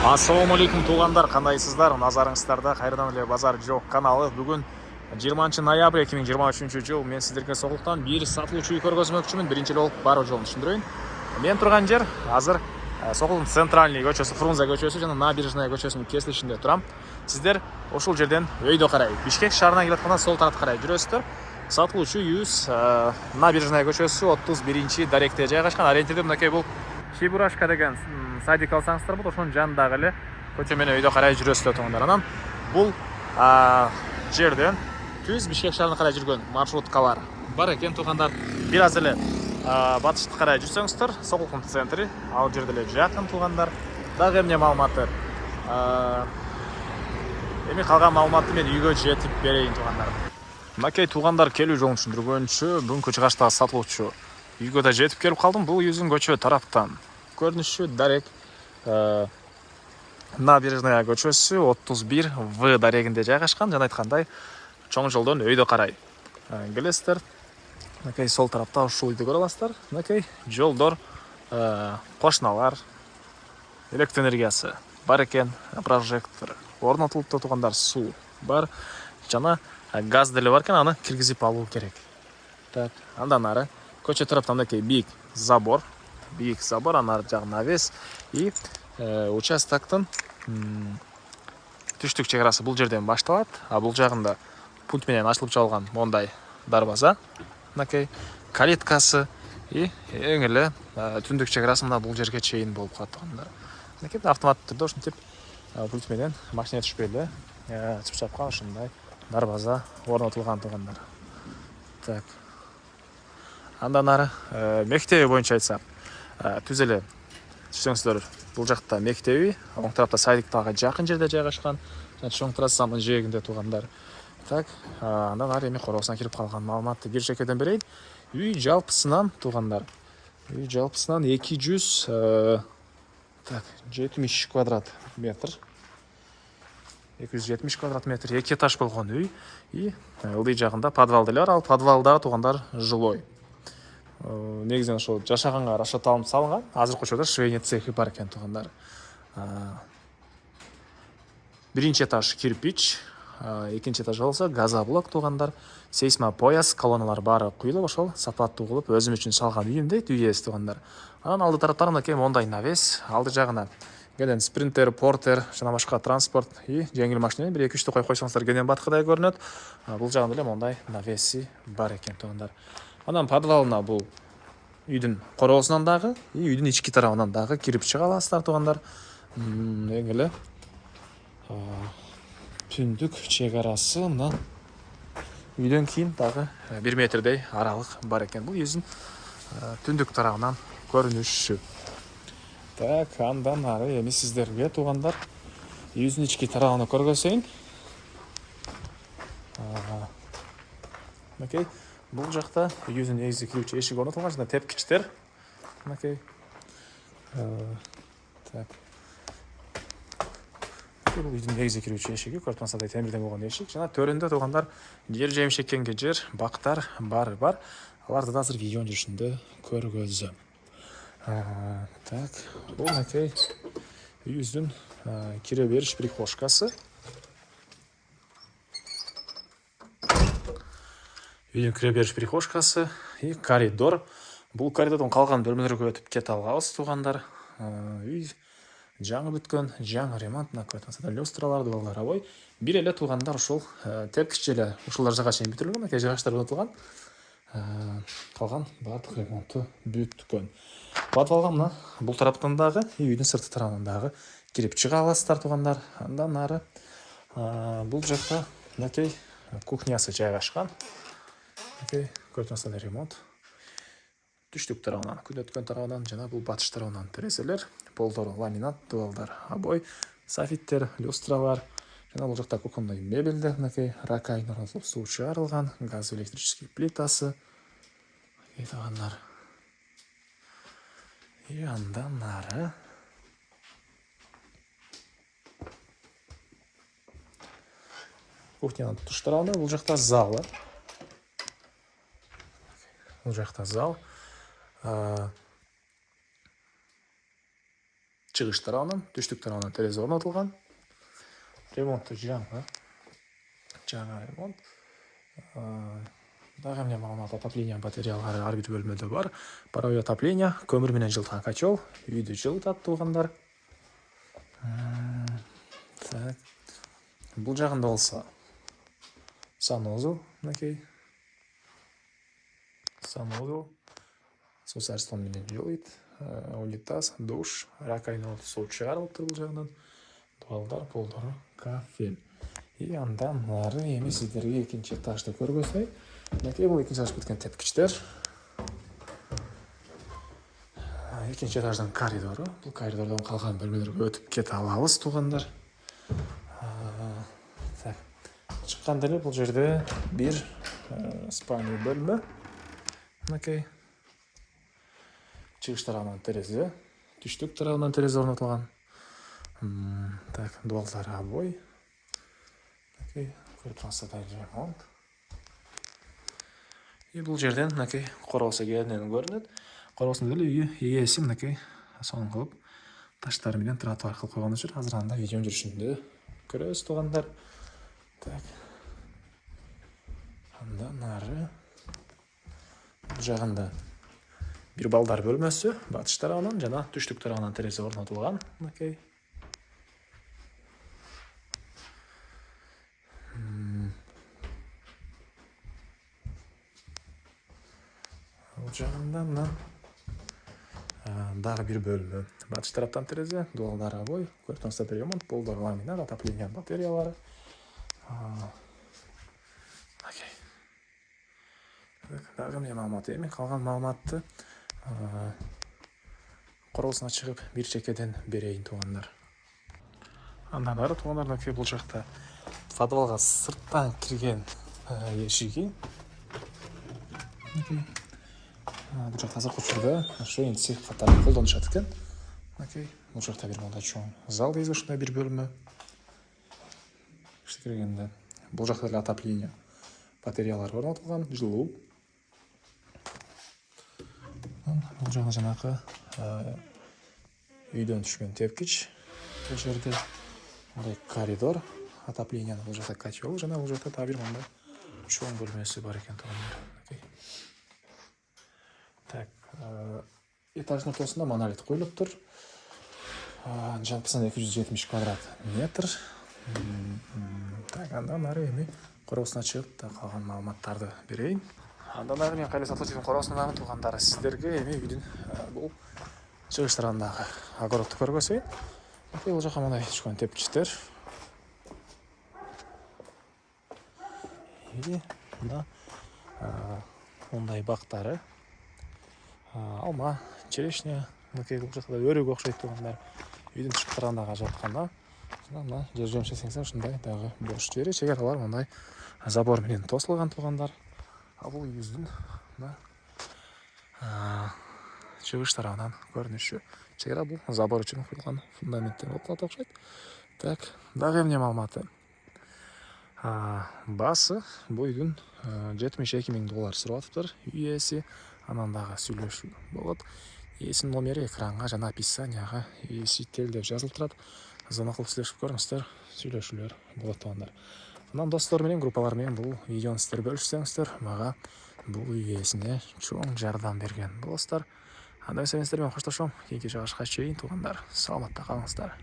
Ассаламу алейкум туғандар, қандайсыздар? Назарыңыздарда қайырдан эле базар жоқ каналы. Бүгін 20 ноябрь 2023 жыл. Мен сіздерге соғылықтан бір сатылушы үй көргөзмөкчүмүн. Биринчи эле болуп баруу жолун түшүндүрөйүн. Мен турган жер азыр Соқылдың центральный көчөсү, Фрунзе көчөсү жана Набережная көчөсүнүн кесилишинде турам. Сиздер ошол жерден өйдө карай, Бишкек шаарына келатканда сол тарапка карай жүрөсүздөр. Сатылуучу үйүбүз Набережная көчөсү 31-даректе жайгашкан. Ориентирде мынакей бул Чебурашка деген садик алсаңыздар болот, ошонун жанындагы эле көчө менен өйдө карай жүрөсүздөр тугандар. Анан бул жерден түз Бишкек шаарына карай жүргөн маршруткалар бар экен тугандар. Бир аз эле батышты карай жүрсөңүздөр, Соқылдын центри, ал жерде эле жакын тугандар. Дагы эмне маалыматтар? Эми калган маалыматты мен үйгө жетип берейин тугандар. Мынакей тугандар, келүү жолун түшүндүргөнчү, бүгүнкү чыгашта сатылуучу үйгө да жетип келип калдым. Бул үйүздүн көчө тараптан көрүнүшү дарек Набережная көчөсү 31В дарегинде жайгашкан. Жана айткандай, чоң жолдон өйдө карай келесиздер. Мынакей сол тарапта ушул үйдү көрө аласыздар. Мынакей жолдор, кошуналар, электр энергиясы бар экен, прожектор орнотулупту тугандар, суу бар, жана газ деле бар экен, аны киргизип алуу керек. Так, андан ары көчө тараптан мынакей бийик забор, анын ары жагы навес и участоктун түштүк чек арасы бул жерден башталат. А бул жагында пульт менен ачылып жабылган мондай дарбаза, мынакей калиткасы и эң эле түндүк чек арасы мына бул жерге чейин болуп калат тугандар. Мынакей автоматтуу түрдө ушинтип пульт менен машина түшпөй эле чыпчапка ушундай дарбаза орнотулган тугандар. Так. Андан ары мектеби боюнча айтсак, түз эле түшсөңүздөр, бул жакта мектеби, оң тарапта садиктага жакын жерде жайгашкан, жана чоң трассанын жээгинде тугандар. Так, андан ары эми короосуна кирип калган маалыматты бир чекеден берейин. Үй жалпысынан тугандар, үй жалпысынан 270 квадрат метр. 270 квадрат метр, 2 этаж болгон үй. И ылдый жагында подвал деле бар, ал подвалда тугандар жилой. Негизинен ошо жашаганга расчётталып салынган. Азыркы учурда швейный цехи бар экен тугандар. Биринчи этаж кирпич, экинчи этаж болсо газоблок тугандар. Сейсмопояс, колонналар баары куюлуп, ошол сапаттуу кылып өзүм үчүн салган үйүм дейт үй ээси тугандар. Анан алды тараптарында кем мондай навес, алды жагына кенен спринтер, портер жана башка транспорт и жеңил машина 1-2-3 кой койсоңуздар кенен баткыдай көрүнөт. Бул жагында эле мондай навеси бар экен тугандар. Анан подвалына бул үйдүн короосунан дагы и үйдүн ички тарабынан дагы кирип чыга аласыздар тугандар. Эң эле түндүк чек арасы мына үйдөн кийин дагы 1 метрдей аралык бар экен. Бул үйүздүн түндүк тарабынан көрүнүшү. Так, андан ары эми сиздерге тугандар үйүздүн ички тарабын көргөзөйүн. Мынакей бул жакта үйүздүн негизги кирүүчү эшиги орнотулган, жана тепкичтер. Мынакей. Так. Бул үйдүн негизги кирүүчү эшиги, көрүп темирден болгон эшик. Жана төрүндө тугандар жер жемиш эккенге жер, бактар бар. Аларды да азыр видеонун жүрүшүндө көргөзөм. Так, бул мынакей үйүздүн кире бериш прихожкасы. Үйдүн кире бериш прихожкасы и коридор. Бул коридордон калган бөлмөлөргө өтүп кете алабыз тугандар. Үй жаңы бүткөн, жаңы ремонт, көрүп люстраларды балдар абой. Бир эле тугандар ушул тепкич эле ушулар жага чейин бүтүрүлгөн, мынакей жыгачтар орнотулган. Калган баардык ремонту бүткөн. Подвалга мына бул тараптан дагы, үйдүн сыртқы тарабынан дагы кирип чыга аласыздар тугандар. Андан ары бул жакта мынакей кухнясы жайгашкан. Мынакей көрүп ремонт. Түштүк тарабынан, күн өткөн тарабынан жана бул батыш тарабынан терезелер, полдор ламинат, дубалдар абой, софиттер, люстралар. Жана бул жакта кухонный мебелдер, мынакей ракайын орнотулуп, суу чыгарылган, газ электрический плитасы. Тугандар. И андан ары кухнянын туш тарабында бул жакта зал. Бул жакта зал. чыгыш тарабынан, түштүк тарабынан терезе орнотулган. Ремонтту жаңа ремонт. Дагы эмне маалымат, отопление батареялары ар бир бөлмөдө бар. Паровое отопление, көмүр менен жылытылган котел, үйдү жылытат туугандар. Так. Бул жагында болсо санузел, мынакей. Санузел. Сусарстон менен жылыйт. Унитаз, душ, раковина суу чыгарылып тур бул жагынан. Дуалдар, полдору, кафель. И андан нары эми сиздерге экинчи этажды көргөзөй. Мынакей бул экинчи этажга кеткен тепкичтер. Экинчи этаждын коридору. Бул коридордон калган бөлмөлөргө өтүп кете алабыз туугандар. Так. Чыкканда эле бул жерде бир спальный бөлмө. Мынакей. Чыгыш тарабынан терезе, түштүк тарабынан терезе орнотулган. Так, дуалдар обой. Мынакей, көрүп турсаңыздар ремонт. И бул жерден мынакей короосу кенен көрүнөт. Короосунун деле үйү ээси мынакей сонун кылып таштар менен тротуар кылып койгон үчүн азыр анда видеонун жүрүшүндө көрөбүз туугандар. Так. Андан нары бул жагында бир балдар бөлмөсү, батыш тарабынан жана түштүк тарабынан терезе орнотулган. Мынакей. Бул жагында мына дагы бир бөлмө. Батыш тараптан терезе, дуалдар обой, көрүп турсаңыздар ремонт, полдор ламинат, отопление батареялары. Окей. Дагы эмне маалымат эми калган маалыматты короосуна чыгып бир чекеден берейин туугандар. Андан ары туугандар мынакей бул жакта подвалга сырттан кирген эшиги. Бул жакта азыркы учурда ошо цех катары колдонушат экен. Мынакей бул жакта бир мындай чоң зал дейбиз, ушундай бир бөлмө. Иште киргенде бул жакта эле отопление батареялар орнотулган, жылуу. Бул жагы жанакы үйдөн түшкөн тепкич. Бул жерде мындай коридор, отопление, бул жакта котел, жана бул жакта дагы бир мындай чоң бөлмөсү бар экен туугандар. Так, этаждын ортосунда монолит коюлуп тур. Жалпысынан 270 квадрат метр. Так, андан ары эми короосуна чыгып да калган маалыматтарды берейин. Андан ары мен кайла сатып короосунан туугандар сиздерге эми үйдүн бул чыгыш тарабындагы огородду көргөзөйүн. Бул жака мындай түшкөн тепкичтер. И мына мындай бактары. Алма, черешня, мынакей бул жакта өрүк окшойт туугандар. Үйдүн тышкы тарабындагы жатканда, мына жер жемшесеңиздер ушундай дагы бош жери, чегаралар мындай забор менен тосулган туугандар. Бул үйүбүздүн мына чыгыш тарабынан көрүнүшү. Чегара бул забор үчүн куюлган фундаменттер болуп калат окшойт. Так, дагы эмне маалыматы? Баасы бул үйдүн $72,000 сурап атыптыр. Үй ээси, анан дагы сүйлөшүү болот. Ээсинин номери экранга жана описанияга сител деп жазылып турат. Звонок кылып сүйлөшүп көрүңүздөр, сүйлөшүүлөр болот туугандар. Анан достор менен, группалар менен бул видеону сиздер бөлүшсөңүздөр, мага бул үй ээсине чоң жардам берген болосуздар. Анда сиздер менен коштошом. Кийинки чыгышка чейин туугандар, саламатта калыңыздар.